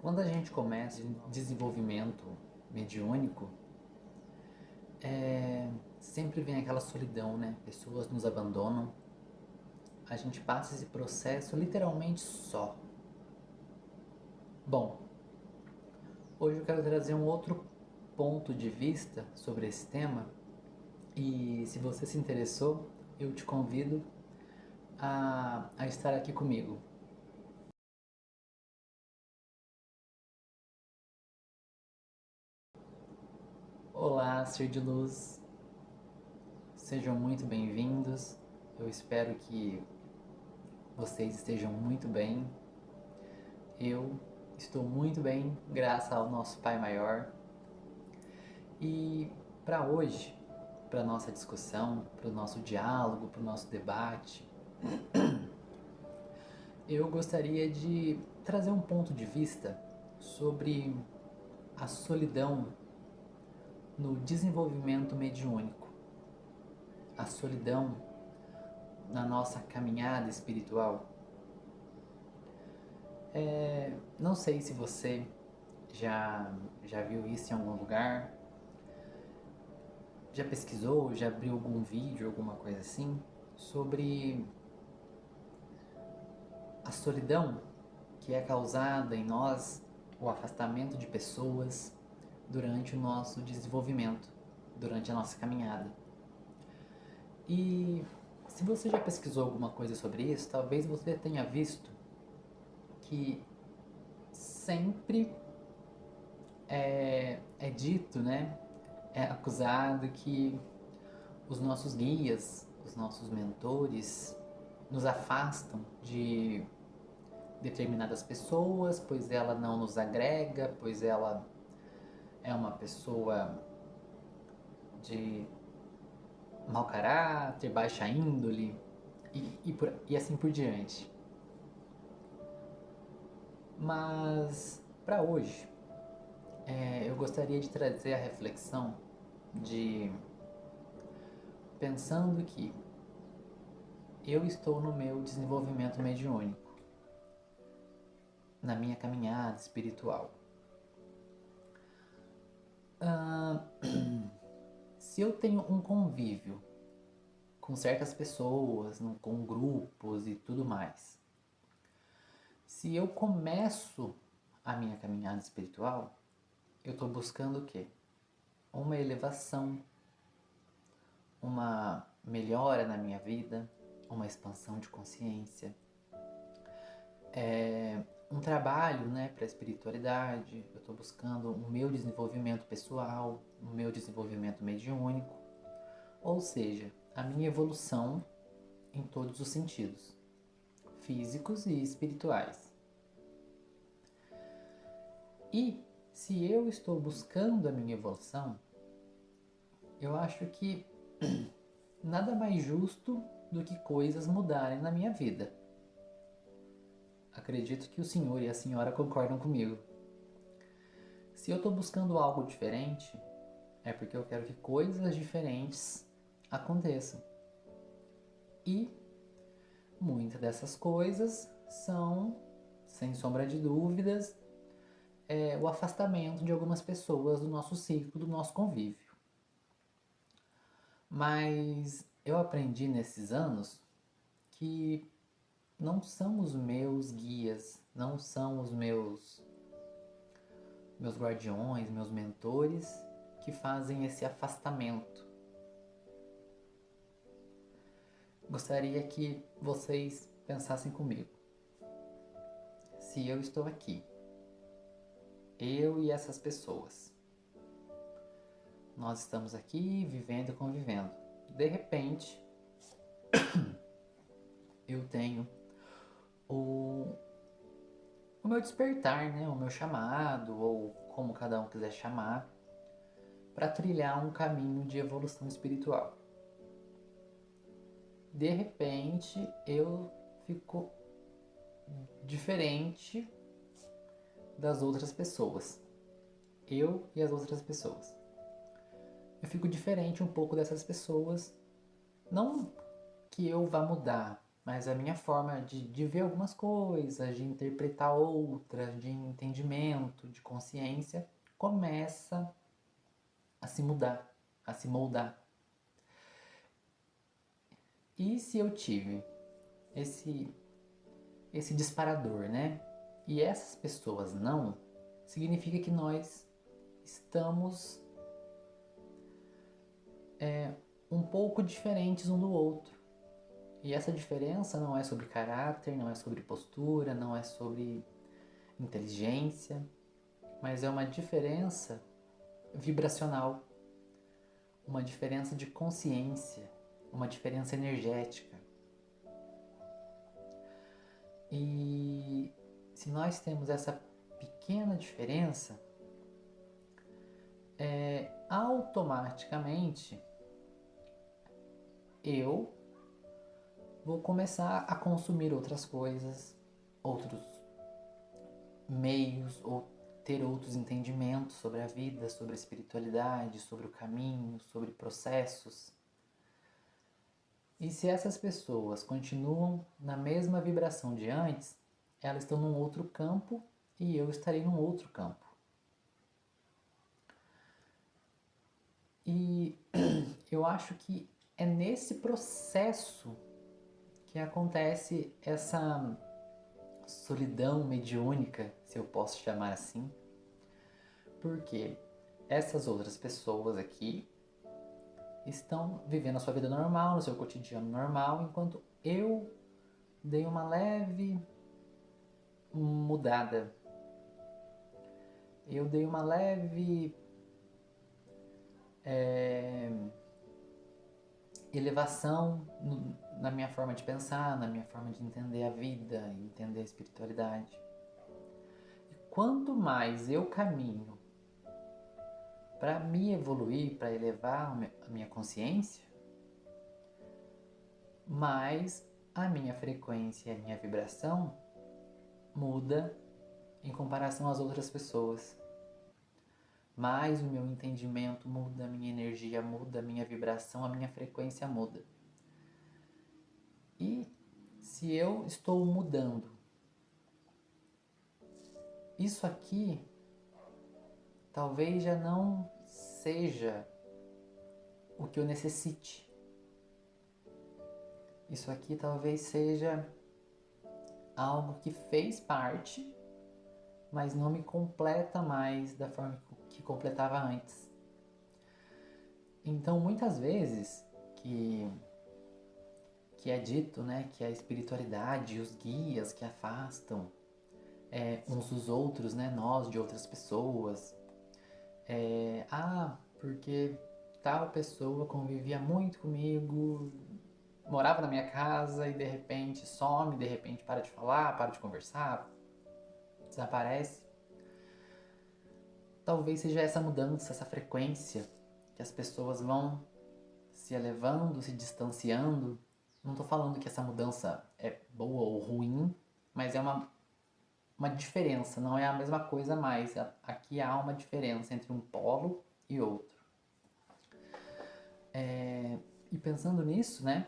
Quando a gente começa um desenvolvimento mediúnico, sempre vem aquela solidão, né? Pessoas nos abandonam. A gente passa esse processo literalmente só. Bom, hoje eu quero trazer um outro ponto de vista sobre esse tema. E se você se interessou, eu te convido a estar aqui comigo. Olá, ser de luz, sejam muito bem-vindos. Eu espero que vocês estejam muito bem. Eu estou muito bem, graças ao nosso Pai Maior. E para hoje, para nossa discussão, para o nosso diálogo, para o nosso debate, eu gostaria de trazer um ponto de vista sobre a solidão no desenvolvimento mediúnico, a solidão na nossa caminhada espiritual. Não sei se você já viu isso em algum lugar, já pesquisou, já abriu algum vídeo, alguma coisa assim, sobre a solidão que é causada em nós, o afastamento de pessoas durante o nosso desenvolvimento, durante a nossa caminhada. E se você já pesquisou alguma coisa sobre isso, talvez você tenha visto que sempre é dito, né? É acusado que os nossos guias, os nossos mentores, nos afastam de determinadas pessoas, pois ela não nos agrega, pois ela é uma pessoa de mau caráter, baixa índole e assim por diante. Mas para hoje, eu gostaria de trazer a reflexão de pensando que eu estou no meu desenvolvimento mediúnico, na minha caminhada espiritual. Ah, se eu tenho um convívio com certas pessoas, com grupos e tudo mais, se eu começo a minha caminhada espiritual, eu estou buscando o quê? Uma elevação, uma melhora na minha vida, uma expansão de consciência, um trabalho, né, para a espiritualidade. Eu estou buscando o meu desenvolvimento pessoal, o meu desenvolvimento mediúnico, ou seja, a minha evolução em todos os sentidos, físicos e espirituais. E se eu estou buscando a minha evolução, eu acho que nada mais justo do que coisas mudarem na minha vida. Acredito que o senhor e a senhora concordam comigo. Se eu estou buscando algo diferente, é porque eu quero que coisas diferentes aconteçam. E muitas dessas coisas são, sem sombra de dúvidas, o afastamento de algumas pessoas do nosso ciclo, do nosso convívio. Mas eu aprendi nesses anos que não são os meus guias, não são os meus guardiões, meus mentores que fazem esse afastamento. Gostaria que vocês pensassem comigo. Se eu estou aqui, eu e essas pessoas, nós estamos aqui vivendo e convivendo. De repente, eu tenho o, o meu despertar, né? O meu chamado, ou como cada um quiser chamar, para trilhar um caminho de evolução espiritual. De repente, eu fico diferente das outras pessoas. Eu e as outras pessoas. Eu fico diferente um pouco dessas pessoas. Não que eu vá mudar, mas a minha forma de ver algumas coisas, de interpretar outras, de entendimento, de consciência, começa a se mudar, a se moldar. E se eu tive esse disparador, né? E essas pessoas não, significa que nós estamos um pouco diferentes um do outro. E essa diferença não é sobre caráter, não é sobre postura, não é sobre inteligência, mas é uma diferença vibracional, uma diferença de consciência, uma diferença energética. E se nós temos essa pequena diferença, automaticamente eu vou começar a consumir outras coisas, outros meios, ou ter outros entendimentos sobre a vida, sobre a espiritualidade, sobre o caminho, sobre processos. E se essas pessoas continuam na mesma vibração de antes, elas estão num outro campo e eu estarei num outro campo. E eu acho que é nesse processo que acontece essa solidão mediúnica, se eu posso chamar assim, porque essas outras pessoas aqui estão vivendo a sua vida normal, no seu cotidiano normal, enquanto eu dei uma leve mudada. Eu dei uma leve elevação na minha forma de pensar, na minha forma de entender a vida, entender a espiritualidade. E quanto mais eu caminho para me evoluir, para elevar a minha consciência, mais a minha frequência e a minha vibração muda em comparação às outras pessoas. Mais o meu entendimento muda, a minha energia muda, a minha vibração, a minha frequência muda. E se eu estou mudando, isso aqui talvez já não seja o que eu necessite. Isso aqui talvez seja algo que fez parte, mas não me completa mais da forma que completava antes. Então, muitas vezes que é dito, né, que a espiritualidade, os guias que afastam uns dos outros, né, nós de outras pessoas, porque tal pessoa convivia muito comigo, morava na minha casa e de repente some, de repente para de falar, para de conversar, desaparece. Talvez seja essa mudança, essa frequência que as pessoas vão se elevando, se distanciando. Não estou falando que essa mudança é boa ou ruim, mas é uma diferença, não é a mesma coisa mais. Aqui há uma diferença entre um polo e outro. E pensando nisso, né,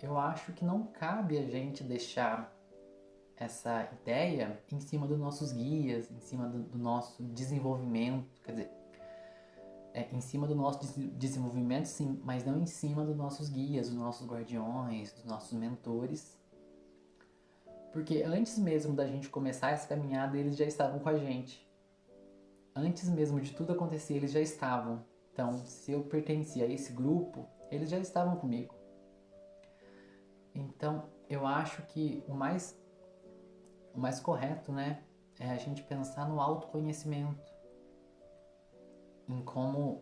eu acho que não cabe a gente deixar essa ideia em cima dos nossos guias, em cima do nosso desenvolvimento, quer dizer, em cima do nosso desenvolvimento sim, mas não em cima dos nossos guias, dos nossos guardiões, dos nossos mentores, porque antes mesmo da gente começar essa caminhada, eles já estavam com a gente. Antes mesmo de tudo acontecer, eles já estavam. Então, se eu pertencia a esse grupo, eles já estavam comigo. Então, eu acho que o mais correto, né, é a gente pensar no autoconhecimento, em como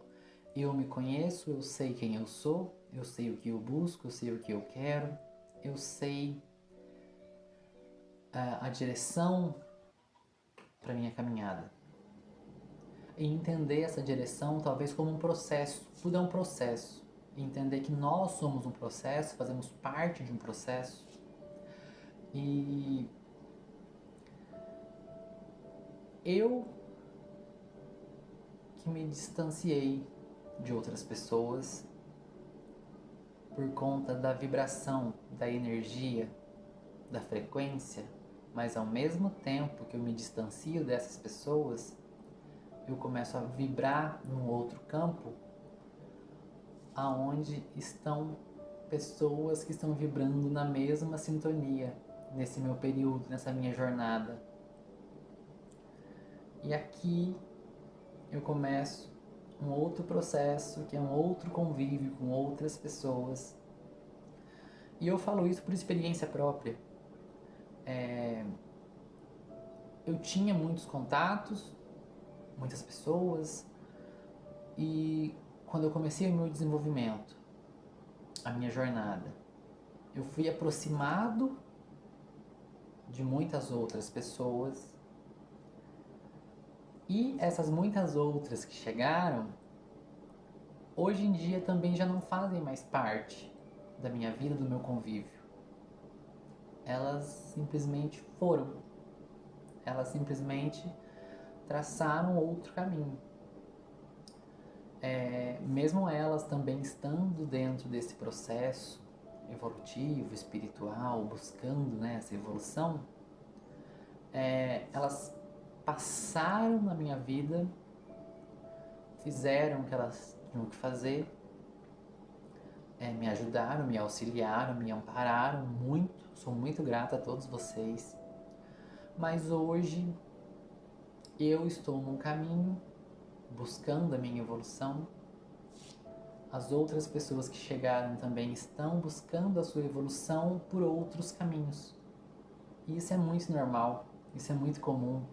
eu me conheço, eu sei quem eu sou, eu sei o que eu busco, eu sei o que eu quero, eu sei a direção para minha caminhada. E entender essa direção talvez como um processo, tudo é um processo. E entender que nós somos um processo, fazemos parte de um processo. E eu que me distanciei de outras pessoas por conta da vibração, da energia, da frequência, mas ao mesmo tempo que eu me distancio dessas pessoas, eu começo a vibrar num outro campo, aonde estão pessoas que estão vibrando na mesma sintonia nesse meu período, nessa minha jornada. E aqui eu começo um outro processo, que é um outro convívio com outras pessoas. E eu falo isso por experiência própria. Eu tinha muitos contatos, muitas pessoas, e quando eu comecei o meu desenvolvimento, a minha jornada, eu fui aproximado de muitas outras pessoas, e essas muitas outras que chegaram, hoje em dia também já não fazem mais parte da minha vida, do meu convívio. Elas simplesmente foram. Elas simplesmente traçaram outro caminho. Mesmo elas também estando dentro desse processo evolutivo, espiritual, buscando, né, essa evolução, elas passaram na minha vida, fizeram o que elas tinham que fazer, me ajudaram, me auxiliaram, me ampararam muito. Sou muito grata a todos vocês. Mas hoje eu estou num caminho buscando a minha evolução. As outras pessoas que chegaram também estão buscando a sua evolução por outros caminhos. E isso é muito normal, isso é muito comum.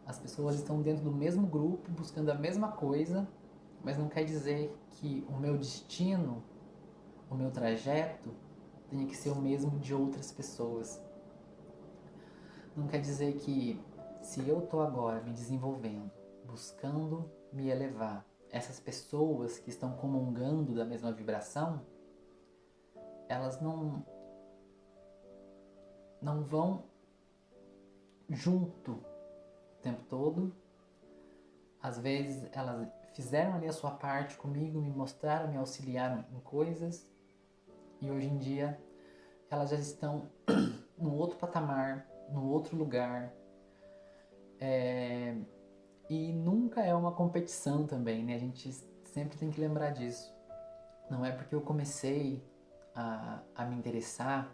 As pessoas estão dentro do mesmo grupo, buscando a mesma coisa, mas não quer dizer que o meu destino, o meu trajeto, tenha que ser o mesmo de outras pessoas. Não quer dizer que se eu estou agora me desenvolvendo, buscando me elevar, essas pessoas que estão comungando da mesma vibração, elas não vão junto o tempo todo. Às vezes elas fizeram ali a sua parte comigo, me mostraram, me auxiliaram em coisas, e hoje em dia elas já estão num outro patamar, num outro lugar. E nunca é uma competição também, né? A gente sempre tem que lembrar disso. Não é porque eu comecei a me interessar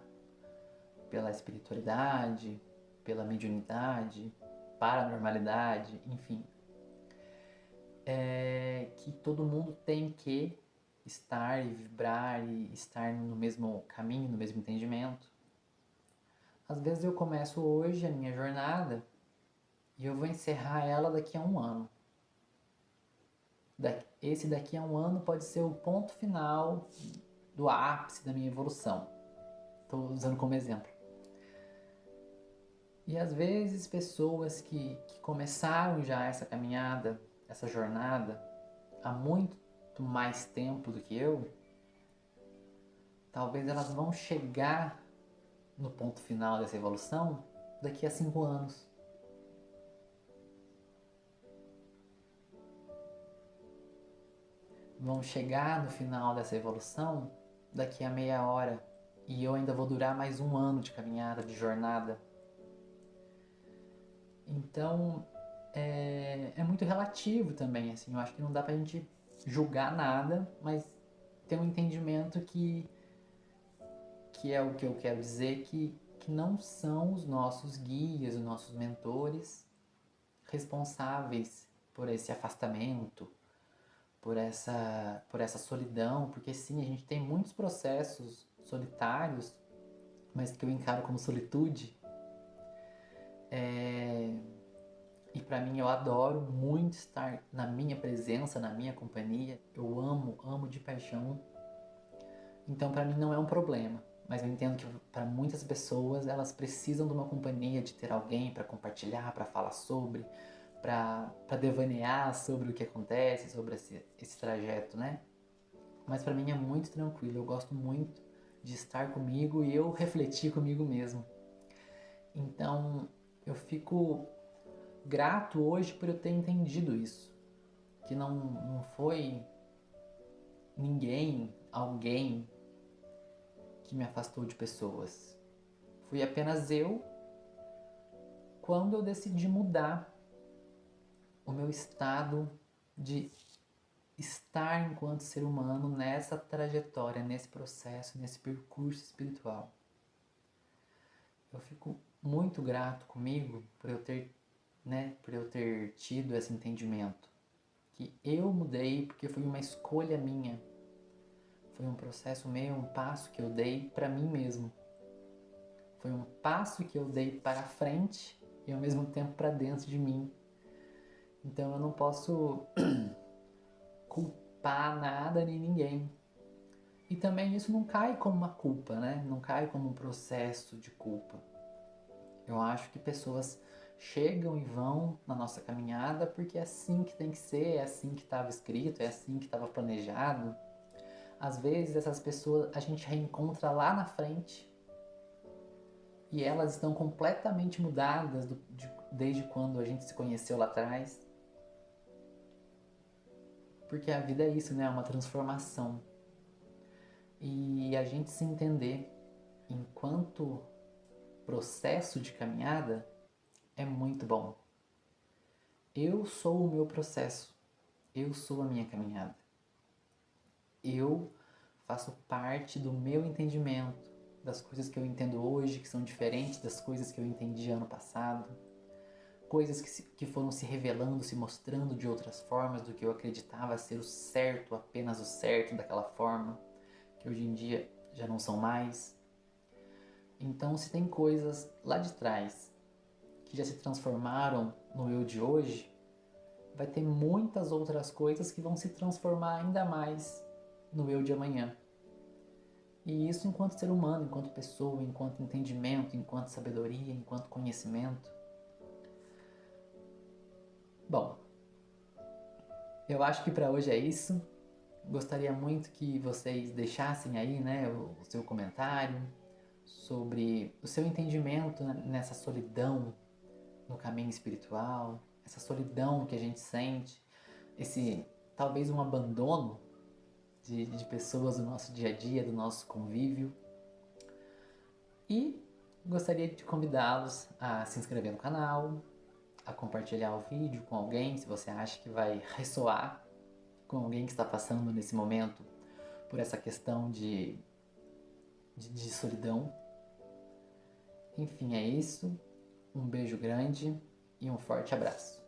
pela espiritualidade, pela mediunidade, paranormalidade, enfim, que todo mundo tem que estar e vibrar e estar no mesmo caminho, no mesmo entendimento. Às vezes eu começo hoje a minha jornada e eu vou encerrar ela daqui a um ano. Esse daqui a um ano pode ser o ponto final do ápice da minha evolução. Estou usando como exemplo. E às vezes pessoas que começaram já essa caminhada, essa jornada, há muito mais tempo do que eu, talvez elas vão chegar no ponto final dessa evolução daqui a 5 anos. Vão chegar no final dessa evolução daqui a meia hora, e eu ainda vou durar mais um ano de caminhada, de jornada. Então é muito relativo também, assim. Eu acho que não dá pra gente julgar nada, mas ter um entendimento que é o que eu quero dizer, que não são os nossos guias, os nossos mentores responsáveis por esse afastamento, por essa solidão, porque sim, a gente tem muitos processos solitários, mas que eu encaro como solitude. E pra mim, eu adoro muito estar na minha presença, na minha companhia. Eu amo de paixão. Então pra mim não é um problema, mas eu entendo que para muitas pessoas elas precisam de uma companhia, de ter alguém para compartilhar, para falar sobre, para devanear sobre o que acontece, sobre esse trajeto, né? Mas para mim é muito tranquilo, eu gosto muito de estar comigo e eu refletir comigo mesmo. Então eu fico grato hoje por eu ter entendido isso, que não foi ninguém, alguém que me afastou de pessoas. Fui apenas eu quando eu decidi mudar o meu estado de estar enquanto ser humano nessa trajetória, nesse processo, nesse percurso espiritual. Eu fico muito grato comigo por eu ter, por eu ter tido esse entendimento. Que eu mudei porque foi uma escolha minha. Foi um processo meu, um passo que eu dei para mim mesmo. Foi um passo que eu dei para frente e ao mesmo tempo para dentro de mim. Então eu não posso culpar nada nem ninguém. E também isso não cai como uma culpa, né? Não cai como um processo de culpa. Eu acho que pessoas chegam e vão na nossa caminhada porque é assim que tem que ser, é assim que estava escrito, é assim que estava planejado. Às vezes essas pessoas a gente reencontra lá na frente e elas estão completamente mudadas desde quando a gente se conheceu lá atrás. Porque a vida é isso, né? É uma transformação. E a gente se entender enquanto processo de caminhada é muito bom. Eu sou o meu processo. Eu sou a minha caminhada. Eu faço parte do meu entendimento, das coisas que eu entendo hoje, que são diferentes das coisas que eu entendi ano passado. Coisas que foram se revelando, se mostrando de outras formas do que eu acreditava ser o certo, apenas o certo daquela forma, que hoje em dia já não são mais. Então, se tem coisas lá de trás que já se transformaram no eu de hoje, vai ter muitas outras coisas que vão se transformar ainda mais no eu de amanhã. E isso enquanto ser humano, enquanto pessoa, enquanto entendimento, enquanto sabedoria, enquanto conhecimento. Bom, eu acho que para hoje é isso. Gostaria muito que vocês deixassem aí, o seu comentário sobre o seu entendimento nessa solidão no caminho espiritual, essa solidão que a gente sente, esse talvez um abandono de pessoas do nosso dia a dia, do nosso convívio. E gostaria de convidá-los a se inscrever no canal, a compartilhar o vídeo com alguém, se você acha que vai ressoar com alguém que está passando nesse momento por essa questão de solidão. Enfim, é isso. Um beijo grande e um forte abraço.